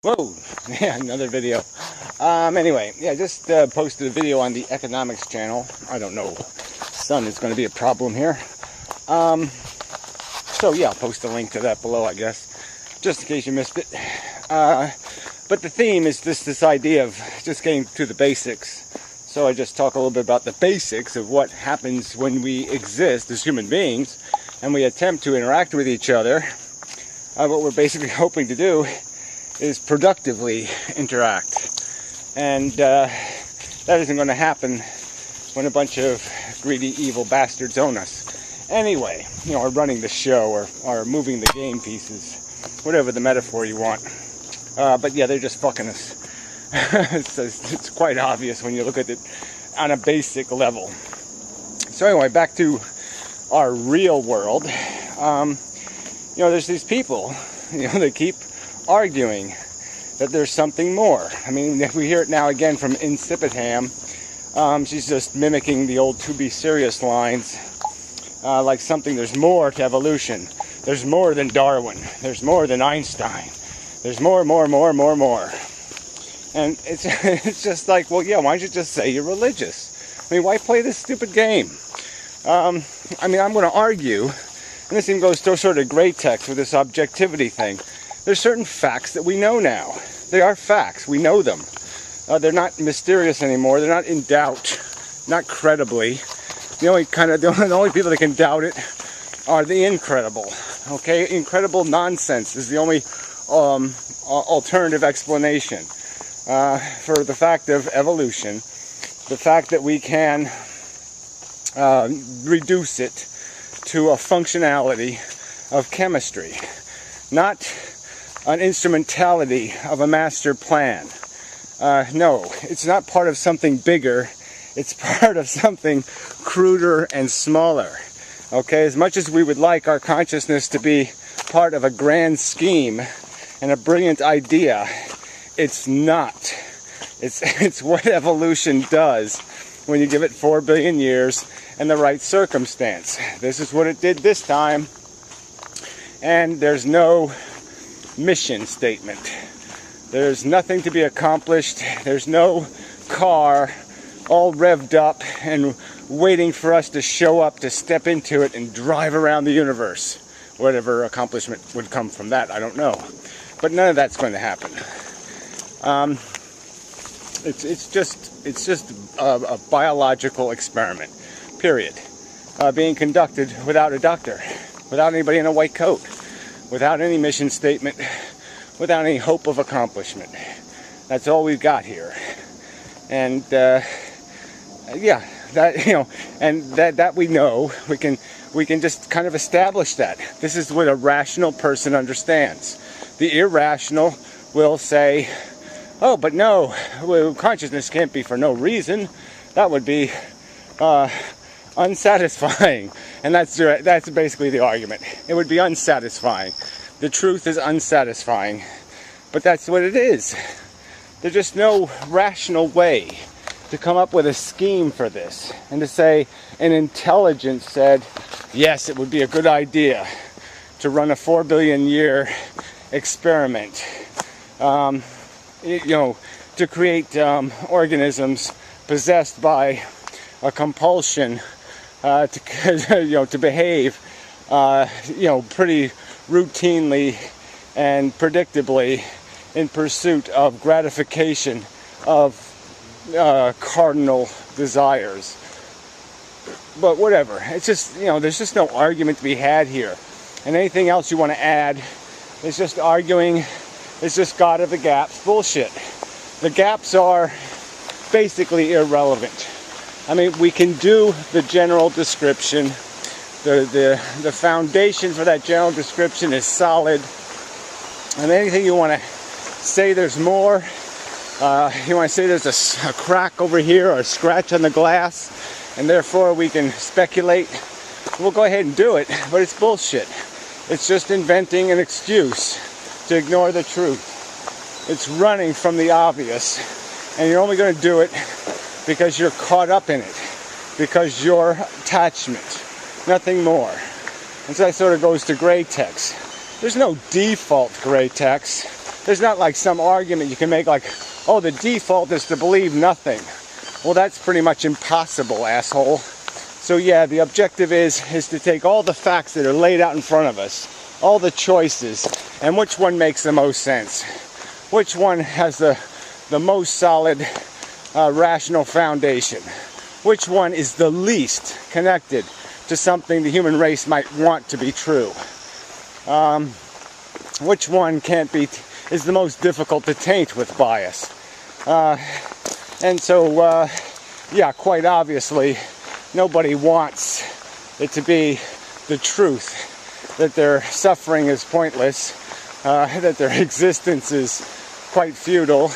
Whoa, yeah, another video. Anyway, yeah, just posted a video on the economics channel. I don't know, sun is going to be a problem here. So yeah, I'll post a link to that below, I guess, just in case you missed it. But the theme is this idea of just getting to the basics. So I just talk a little bit about the basics of what happens when we exist as human beings and we attempt to interact with each other. What we're basically hoping to do is productively interact. And that isn't going to happen when a bunch of greedy, evil bastards own us. Anyway, you know, or running the show, or moving the game pieces, whatever the metaphor you want. But yeah, they're just fucking us. It's quite obvious when you look at it on a basic level. So anyway, back to our real world. You know, there's these people, you know, they keep arguing that there's something more. I mean, we hear it now again from Insipid Ham. She's just mimicking the old To Be Serious lines. Like there's more to evolution. There's more than Darwin. There's more than Einstein. There's more. And it's just like, well, yeah, why don't you just say you're religious? I mean, why play this stupid game? I mean, I'm going to argue, and this even goes to sort of gray text with this objectivity thing. There's certain facts that we know now. They are facts. We know them. They're not mysterious anymore. They're not in doubt. Not credibly. The only people that can doubt it are the incredible. Okay, incredible nonsense is the only alternative explanation for the fact of evolution. The fact that we can reduce it to a functionality of chemistry, not an instrumentality of a master plan. No, it's not part of something bigger. It's part of something cruder and smaller. Okay, as much as we would like our consciousness to be part of a grand scheme and a brilliant idea, it's not. It's what evolution does when you give it 4 billion years and the right circumstance. This is what it did this time. And there's no mission statement. There's nothing to be accomplished. There's no car all revved up and waiting for us to show up to step into it and drive around the universe. Whatever accomplishment would come from that, I don't know. But none of that's going to happen. It's just a biological experiment, period. Being conducted without a doctor, without anybody in a white coat, without any mission statement, without any hope of accomplishment. That's all we've got here. And yeah, that, you know, and that we know, we can just kind of establish that. This is what a rational person understands. The irrational will say, oh, but no, well, consciousness can't be for no reason. That would be unsatisfying. And that's basically the argument. It would be unsatisfying. The truth is unsatisfying. But that's what it is. There's just no rational way to come up with a scheme for this. And to say an intelligence said, yes, it would be a good idea to run a 4 billion year experiment. You know, to create organisms possessed by a compulsion to behave, you know, pretty routinely and predictably in pursuit of gratification of cardinal desires. But whatever, it's just, you know, there's just no argument to be had here. And anything else you want to add is just arguing. It's just God of the gaps bullshit. The gaps are basically irrelevant. I mean, we can do the general description. The foundation for that general description is solid. And anything you want to say there's more, you want to say there's a crack over here or a scratch on the glass, and therefore we can speculate, we'll go ahead and do it, but it's bullshit. It's just inventing an excuse to ignore the truth. It's running from the obvious, and you're only going to do it because you're caught up in it, because your attachment, nothing more. And so that sort of goes to gray text. There's no default gray text. There's not like some argument you can make like, oh, the default is to believe nothing. Well, that's pretty much impossible, asshole. So yeah, the objective is to take all the facts that are laid out in front of us, all the choices, and which one makes the most sense. Which one has the most solid rational foundation. Which one is the least connected to something the human race might want to be true. Which one is the most difficult to taint with bias. And so, yeah, quite obviously, nobody wants it to be the truth, that their suffering is pointless, that their existence is quite futile,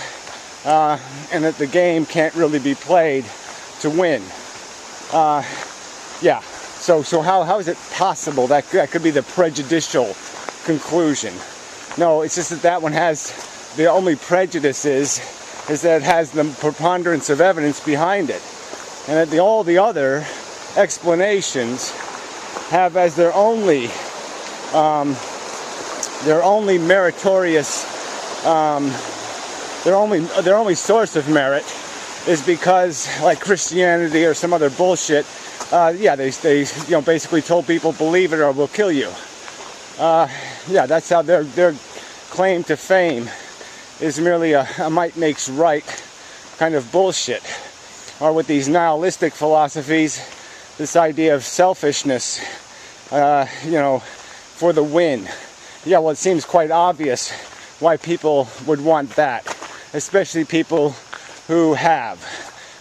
and that the game can't really be played to win. Yeah, so how is it possible that could be the prejudicial conclusion? No, it's just that one has, the only prejudice is that it has the preponderance of evidence behind it. And that all the other explanations have as their only meritorious, their only source of merit is because, like Christianity or some other bullshit, yeah, they basically told people believe it or we'll kill you. Yeah, that's how their claim to fame is merely a might makes right kind of bullshit. Or with these nihilistic philosophies, this idea of selfishness, for the win. Yeah, well, it seems quite obvious why people would want that, especially people who have.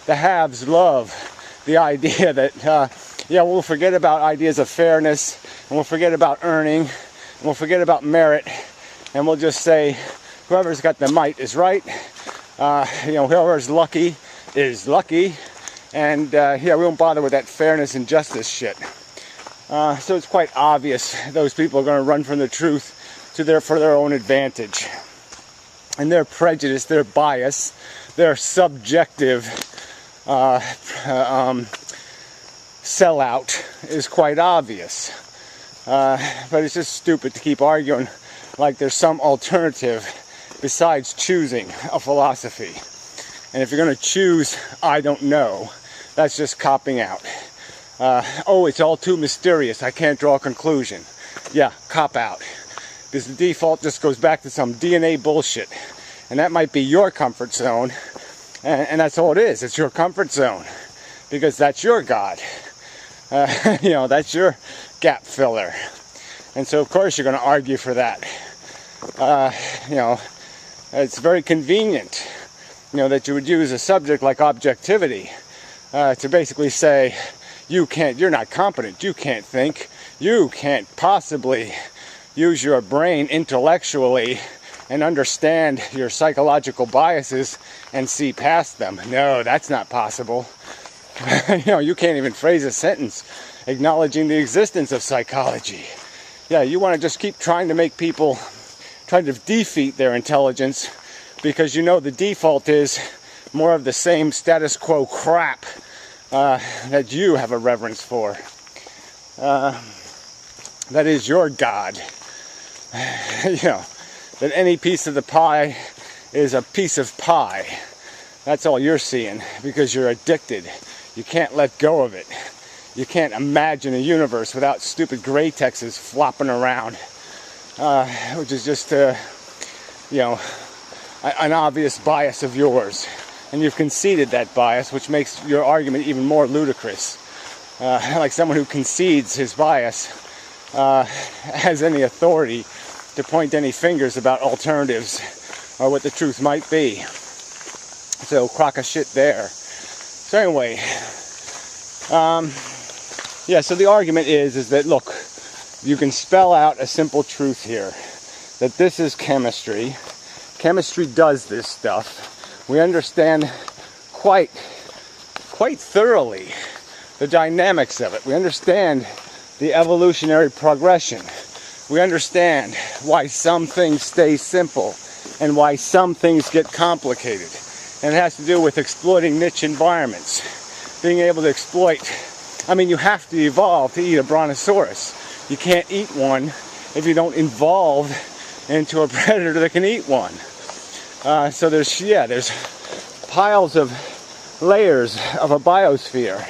The haves love the idea that, yeah, we'll forget about ideas of fairness, and we'll forget about earning, and we'll forget about merit, and we'll just say, whoever's got the might is right, whoever's lucky is lucky, and yeah, we won't bother with that fairness and justice shit. So it's quite obvious those people are going to run from the truth for their own advantage. And their prejudice, their bias, their subjective sellout is quite obvious. But it's just stupid to keep arguing like there's some alternative besides choosing a philosophy. And if you're going to choose, I don't know, that's just copping out. Oh, it's all too mysterious, I can't draw a conclusion. Yeah, cop out. Because the default just goes back to some DNA bullshit. And that might be your comfort zone. And that's all it is, it's your comfort zone. Because that's your God. That's your gap filler. And so of course you're going to argue for that. It's very convenient, that you would use a subject like objectivity to basically say, you're not competent, you can't think, you can't possibly use your brain intellectually and understand your psychological biases and see past them. No, that's not possible. You can't even phrase a sentence acknowledging the existence of psychology. Yeah, you want to just keep trying to make people try to defeat their intelligence because the default is more of the same status quo crap that you have a reverence for. That is your God. That any piece of the pie is a piece of pie. That's all you're seeing because you're addicted. You can't let go of it. You can't imagine a universe without stupid gray texts flopping around, which is just, an obvious bias of yours. And you've conceded that bias, which makes your argument even more ludicrous. Like someone who concedes his bias has any authority to point any fingers about alternatives or what the truth might be. So, crock of shit there. So anyway, yeah, so the argument is that, look, you can spell out a simple truth here, that this is chemistry. Chemistry does this stuff. We understand quite thoroughly the dynamics of it. We understand the evolutionary progression. We understand why some things stay simple and why some things get complicated. And it has to do with exploiting niche environments. Being able to exploit, you have to evolve to eat a brontosaurus. You can't eat one if you don't evolve into a predator that can eat one. So there's piles of layers of a biosphere.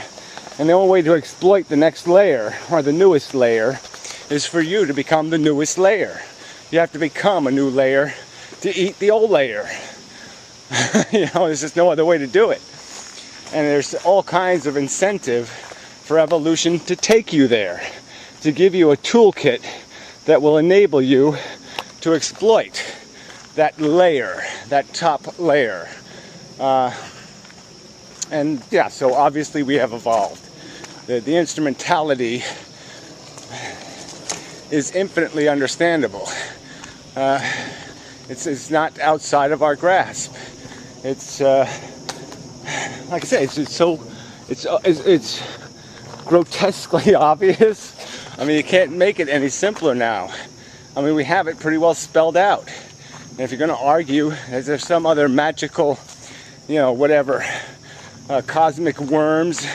And the only way to exploit the next layer, or the newest layer, is for you to become the newest layer. You have to become a new layer to eat the old layer. There's just no other way to do it. And there's all kinds of incentive for evolution to take you there, to give you a toolkit that will enable you to exploit that layer, that top layer. So obviously we have evolved. The instrumentality is infinitely understandable. It's not outside of our grasp. It's like I say, it's grotesquely obvious. I mean, you can't make it any simpler now. I mean, we have it pretty well spelled out. And if you're going to argue, is there some other magical, cosmic worms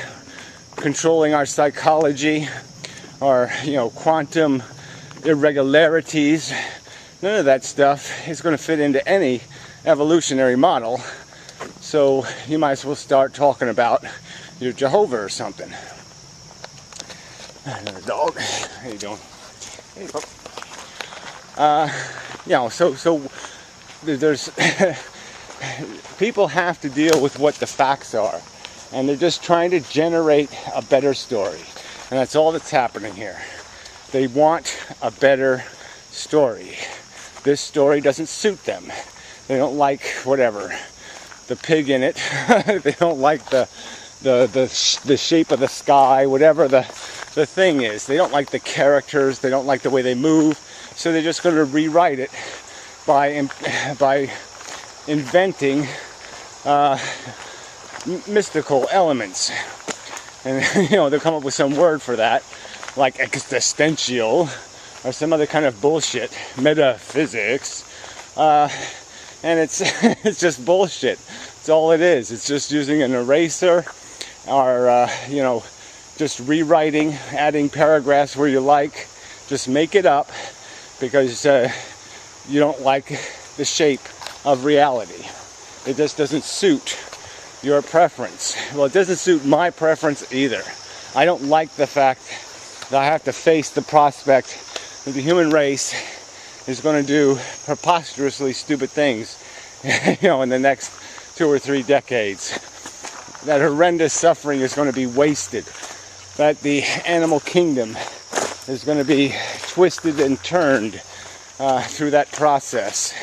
controlling our psychology, or quantum irregularities? None of that stuff is going to fit into any evolutionary model. So you might as well start talking about your Jehovah or something. Another dog. How you doing? Hey, pup. So there's people have to deal with what the facts are, and they're just trying to generate a better story, and that's all that's happening here. They want a better story. This story doesn't suit them. They don't like the pig in it. They don't like the shape of the sky, whatever the thing is. They don't like the characters. They don't like the way they move. So they're just going to rewrite it by inventing mystical elements. And they'll come up with some word for that, like existential or some other kind of bullshit, metaphysics. And it's just bullshit. It's all it is. It's just using an eraser, or just rewriting, adding paragraphs where you like. Just make it up because you don't like the shape of reality. It just doesn't suit your preference. Well, it doesn't suit my preference either. I don't like the fact that I have to face the prospect that the human race is going to do preposterously stupid things, in the next 2 or 3 decades. That horrendous suffering is going to be wasted. That the animal kingdom is going to be twisted and turned through that process.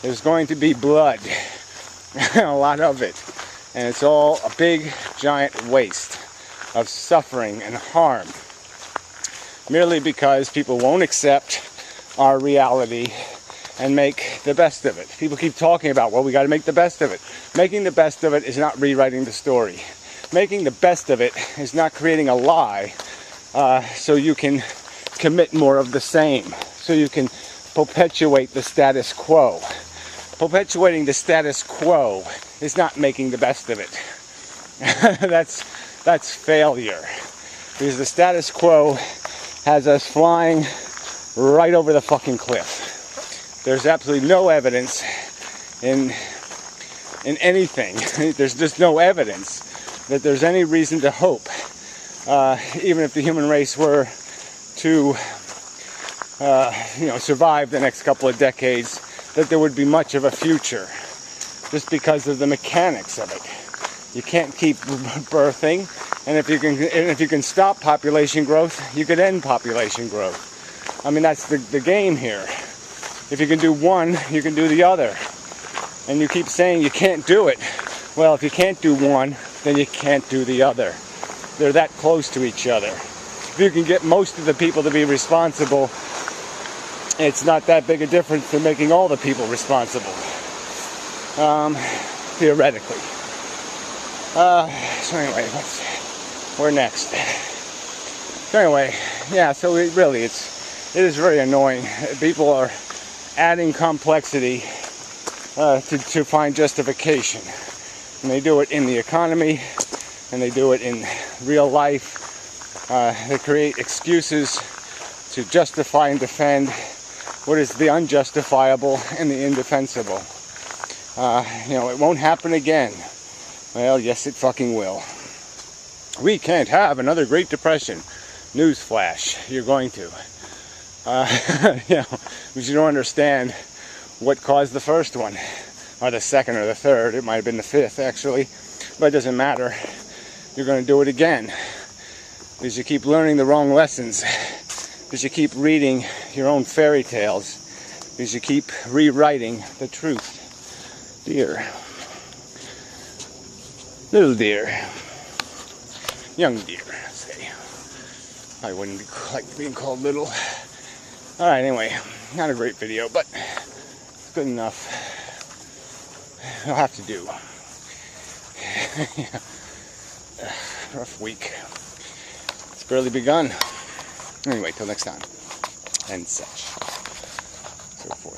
There's going to be blood, a lot of it, and it's all a big, giant waste of suffering and harm, merely because people won't accept our reality and make the best of it. People keep talking about, well, we got to make the best of it. Making the best of it is not rewriting the story. Making the best of it is not creating a lie so you can commit more of the same, so you can perpetuate the status quo. Perpetuating the status quo is not making the best of it. That's failure, because the status quo has us flying right over the fucking cliff. There's absolutely no evidence in anything. There's just no evidence that there's any reason to hope, even if the human race were to survive the next couple of decades, that there would be much of a future, just because of the mechanics of it. You can't keep birthing, and if you can stop population growth, you could end population growth. I mean, that's the game here. If you can do one, you can do the other. And you keep saying you can't do it. Well, if you can't do one, then you can't do the other. They're that close to each other. If you can get most of the people to be responsible, it's not that big a difference to making all the people responsible. Theoretically. So anyway, we're next. So anyway, yeah, so it is very annoying. People are adding complexity to find justification. And they do it in the economy, and they do it in real life. They create excuses to justify and defend what is the unjustifiable and the indefensible. It won't happen again. Well, yes, it fucking will. We can't have another Great Depression. Newsflash, you're going to. Because you don't understand what caused the first one, or the second, or the third. It might have been the fifth, actually, but it doesn't matter. You're going to do it again, because you keep learning the wrong lessons, because you keep reading your own fairy tales, because you keep rewriting the truth. Deer. Little deer. Young deer, say. I wouldn't like being called little. Alright, anyway, not a great video, but it's good enough. It'll have to do. Rough week. It's barely begun. Anyway, till next time. And such. So forth.